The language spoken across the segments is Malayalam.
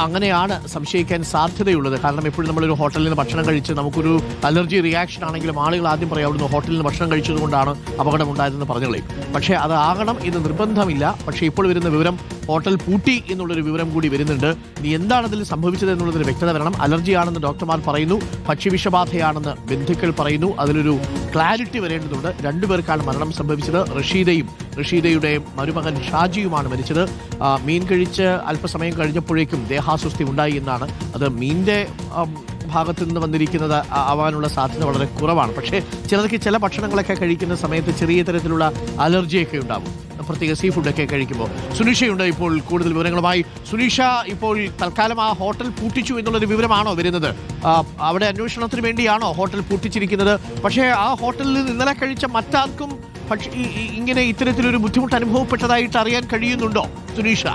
അങ്ങനെയാണ് സംശയിക്കാൻ സാധ്യതയുള്ളത്. കാരണം എപ്പോഴും നമ്മളൊരു ഹോട്ടലിൽ നിന്ന് ഭക്ഷണം കഴിച്ച് നമുക്കൊരു അലർജി റിയാക്ഷൻ ആണെങ്കിലും ആളുകൾ ആദ്യം പറയും അവിടുന്ന് ഹോട്ടലിൽ നിന്ന് ഭക്ഷണം കഴിച്ചതുകൊണ്ടാണ് അപകടമുണ്ടായതെന്ന് പറഞ്ഞു കളയും. പക്ഷേ അത് ആകണം എന്ന് നിർബന്ധമില്ല. പക്ഷേ ഇപ്പോൾ വരുന്ന വിവരം ഹോട്ടൽ പൂട്ടി എന്നുള്ളൊരു വിവരം കൂടി വരുന്നുണ്ട്. ഇനി എന്താണ് അതിൽ സംഭവിച്ചത് എന്നുള്ളതിന് വ്യക്തത വരണം. അലർജിയാണെന്ന് ഡോക്ടർമാർ പറയുന്നു, ഭക്ഷ്യവിഷബാധയാണെന്ന് ബന്ധുക്കൾ പറയുന്നു. അതിലൊരു ക്ലാരിറ്റി വരേണ്ടതുണ്ട്. രണ്ടുപേർക്കാണ് മരണം സംഭവിച്ചത്. റഷീദയുടെ മരുമകൻ ഷാജിയുമാണ് മരിച്ചത്. മീൻ കഴിച്ച് അല്പസമയം കഴിഞ്ഞപ്പോഴേക്കും ദേഹാസ്വസ്ഥി ഉണ്ടായി എന്നാണ്. അത് മീനിന്റെ ഭാഗത്തു നിന്ന് വന്നിരിക്കുന്നത് ആവാനുള്ള സാധ്യത വളരെ കുറവാണ്. പക്ഷേ ചിലർക്ക് ചില ഭക്ഷണങ്ങളൊക്കെ കഴിക്കുന്ന സമയത്ത് ചെറിയ തരത്തിലുള്ള അലർജിയൊക്കെ ഉണ്ടാകും, പ്രത്യേക സീ ഫുഡൊക്കെ കഴിക്കുമ്പോൾ. സുനീഷയുണ്ട് ഇപ്പോൾ കൂടുതൽ വിവരങ്ങളുമായി. സുനീഷ, ഇപ്പോൾ തൽക്കാലം ആ ഹോട്ടൽ പൂട്ടിച്ചു എന്നുള്ളൊരു വിവരമാണോ വരുന്നത്? അവിടെ അന്വേഷണത്തിന് വേണ്ടിയാണോ ഹോട്ടൽ പൂട്ടിച്ചിരിക്കുന്നത്? പക്ഷേ ആ ഹോട്ടലിൽ ഇന്നലെ കഴിച്ച മറ്റാർക്കും ഇങ്ങനെ ഇത്തരത്തിലൊരു ബുദ്ധിമുട്ട് അനുഭവപ്പെട്ടതായിട്ട് അറിയാൻ കഴിയുന്നുണ്ടോ സുനീഷ?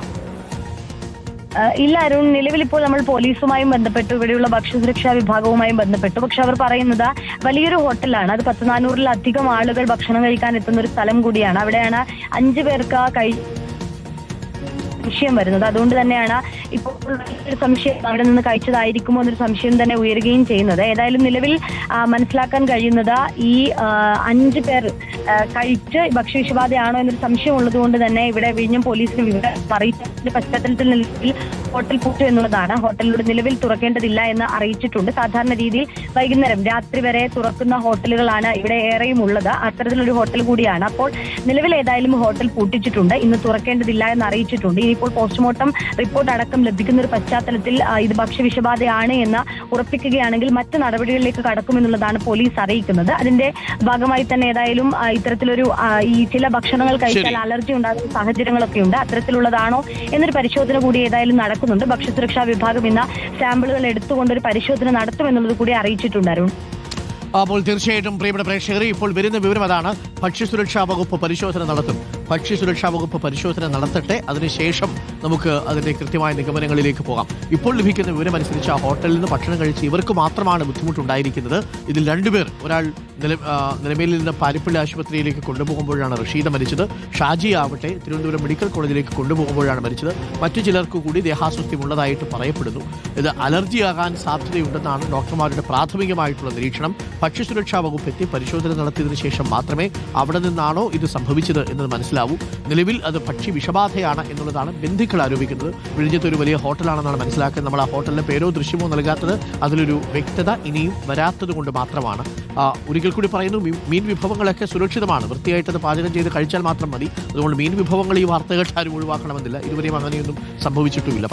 ഇല്ല അരുൺ, നിലവിൽ ഇപ്പോൾ നമ്മൾ പോലീസുമായും ബന്ധപ്പെട്ടു, ഇവിടെയുള്ള ഭക്ഷ്യസുരക്ഷാ വിഭാഗവുമായും ബന്ധപ്പെട്ടു. പക്ഷെ അവർ പറയുന്നത് വലിയൊരു ഹോട്ടലാണ്, അത് 400-ലധികം ആളുകൾ ഭക്ഷണം കഴിക്കാൻ എത്തുന്ന ഒരു സ്ഥലം കൂടിയാണ്. അവിടെയാണ് 5 പേർക്ക് സംശയം വരുന്നത്. അതുകൊണ്ട് തന്നെയാണ് ഇപ്പോൾ ഒരു സംശയം അവിടെ നിന്ന് കഴിച്ചതായിരിക്കുമോ എന്നൊരു സംശയം തന്നെ ഉയരുകയും ചെയ്യുന്നത്. ഏതായാലും നിലവിൽ മനസ്സിലാക്കാൻ കഴിയുന്നത് ഈ 5 പേർ കഴിച്ച് ഭക്ഷ്യവിഷബാധയാണോ എന്നൊരു സംശയം ഉള്ളത് കൊണ്ട് തന്നെ ഇവിടെ വിഴിഞ്ഞം പോലീസിന് വിവരം അറിയിച്ചതിന്റെ പശ്ചാത്തലത്തിൽ നിലവിൽ ഹോട്ടൽ പൂട്ടു എന്നുള്ളതാണ്. ഹോട്ടലിലൂടെ നിലവിൽ തുറക്കേണ്ടതില്ല എന്ന് അറിയിച്ചിട്ടുണ്ട്. സാധാരണ രീതിയിൽ വൈകുന്നേരം രാത്രി വരെ തുറക്കുന്ന ഹോട്ടലുകളാണ് ഇവിടെ ഏറെയും ഉള്ളത്. അത്തരത്തിലൊരു ഹോട്ടൽ കൂടിയാണ്. അപ്പോൾ നിലവിൽ ഏതായാലും ഹോട്ടൽ പൂട്ടിച്ചിട്ടുണ്ട്. ഇന്ന് തുറക്കേണ്ടതില്ല എന്ന് അറിയിച്ചിട്ടുണ്ട്. ഇപ്പോൾ പോസ്റ്റ്മോർട്ടം റിപ്പോർട്ട് അടക്കം ലഭിക്കുന്ന ഒരു പശ്ചാത്തലത്തിൽ ഇത് ഭക്ഷ്യവിഷബാധയാണ് എന്ന് ഉറപ്പിക്കുകയാണെങ്കിൽ മറ്റ് നടപടികളിലേക്ക് കടക്കുമെന്നുള്ളതാണ് പോലീസ് അറിയിക്കുന്നത്. അതിന്റെ ഭാഗമായി തന്നെ ഏതായാലും ഇത്തരത്തിലൊരു ഈ ചില ഭക്ഷണങ്ങൾ കഴിച്ചാൽ അലർജി ഉണ്ടാകുന്ന സാഹചര്യങ്ങളൊക്കെ ഉണ്ട്. അത്തരത്തിലുള്ളതാണോ എന്നൊരു പരിശോധന കൂടി ഏതായാലും നടക്കുന്നുണ്ട്. ഭക്ഷ്യസുരക്ഷാ വിഭാഗം ഇന്ന് സാമ്പിളുകൾ എടുത്തുകൊണ്ട് ഒരു പരിശോധന നടത്തുമെന്നുള്ളത് കൂടി അറിയിച്ചിട്ടുണ്ട് അരുൺ. അപ്പോൾ തീർച്ചയായിട്ടും പ്രിയപ്പെട്ട പ്രേക്ഷകരെ, ഇപ്പോൾ വരുന്ന വിവരം അതാണ്. ഭക്ഷ്യസുരക്ഷാ വകുപ്പ് പരിശോധന നടത്തും. ഭക്ഷ്യസുരക്ഷാ വകുപ്പ് പരിശോധന നടത്തട്ടെ, അതിനുശേഷം നമുക്ക് അതിന്റെ കൃത്യമായ നിഗമനങ്ങളിലേക്ക് പോകാം. ഇപ്പോൾ ലഭിക്കുന്ന വിവരമനുസരിച്ച് ആ ഹോട്ടലിൽ നിന്ന് ഭക്ഷണം കഴിച്ച് ഇവർക്ക് മാത്രമാണ് ബുദ്ധിമുട്ടുണ്ടായിരിക്കുന്നത്. ഇതിൽ 2 പേർ, ഒരാൾ നിലമേലിൽ നിന്ന് പാരിപ്പള്ളി ആശുപത്രിയിലേക്ക് കൊണ്ടുപോകുമ്പോഴാണ് റഷീദ മരിച്ചത്. ഷാജി ആവട്ടെ തിരുവനന്തപുരം മെഡിക്കൽ കോളേജിലേക്ക് കൊണ്ടുപോകുമ്പോഴാണ് മരിച്ചത്. മറ്റു ചിലർക്ക് കൂടി ദേഹാസ്വസ്ഥ്യം ഉള്ളതായിട്ട് പറയപ്പെടുന്നു. ഇത് അലർജിയാകാൻ സാധ്യതയുണ്ടെന്നാണ് ഡോക്ടർമാരുടെ പ്രാഥമികമായിട്ടുള്ള നിരീക്ഷണം. ഭക്ഷ്യസുരക്ഷാ വകുപ്പ് എത്തി പരിശോധന നടത്തിയതിനു ശേഷം മാത്രമേ അവിടെ നിന്നാണോ ഇത് സംഭവിച്ചത് എന്നത് മനസ്സിലാവൂ. നിലവിൽ അത് ഭക്ഷ്യവിഷബാധയാണ് എന്നുള്ളതാണ് ബന്ധുക്കൾ ആരോപിക്കുന്നത്. വിഴിഞ്ഞത്ത് ഒരു വലിയ ഹോട്ടലാണെന്നാണ് മനസ്സിലാക്കുന്നത്. നമ്മൾ ആ ഹോട്ടലിന്റെ പേരോ ദൃശ്യമോ നൽകാത്തത് അതിലൊരു വ്യക്തത ഇനിയും വരാത്തത് കൊണ്ട് മാത്രമാണ്. ഒരിക്കൽ കൂടി പറയുന്നു, മീൻ വിഭവങ്ങളൊക്കെ സുരക്ഷിതമാണ്. വൃത്തിയായിട്ടത് പാചകം ചെയ്ത് കഴിച്ചാൽ മാത്രം മതി. അതുകൊണ്ട് മീൻ വിഭവങ്ങൾ ഈ വാർത്തകൾ ആരും ഒഴിവാക്കണമെന്നില്ല. ഇതുവരെയും അങ്ങനെയൊന്നും സംഭവിച്ചിട്ടുമില്ല.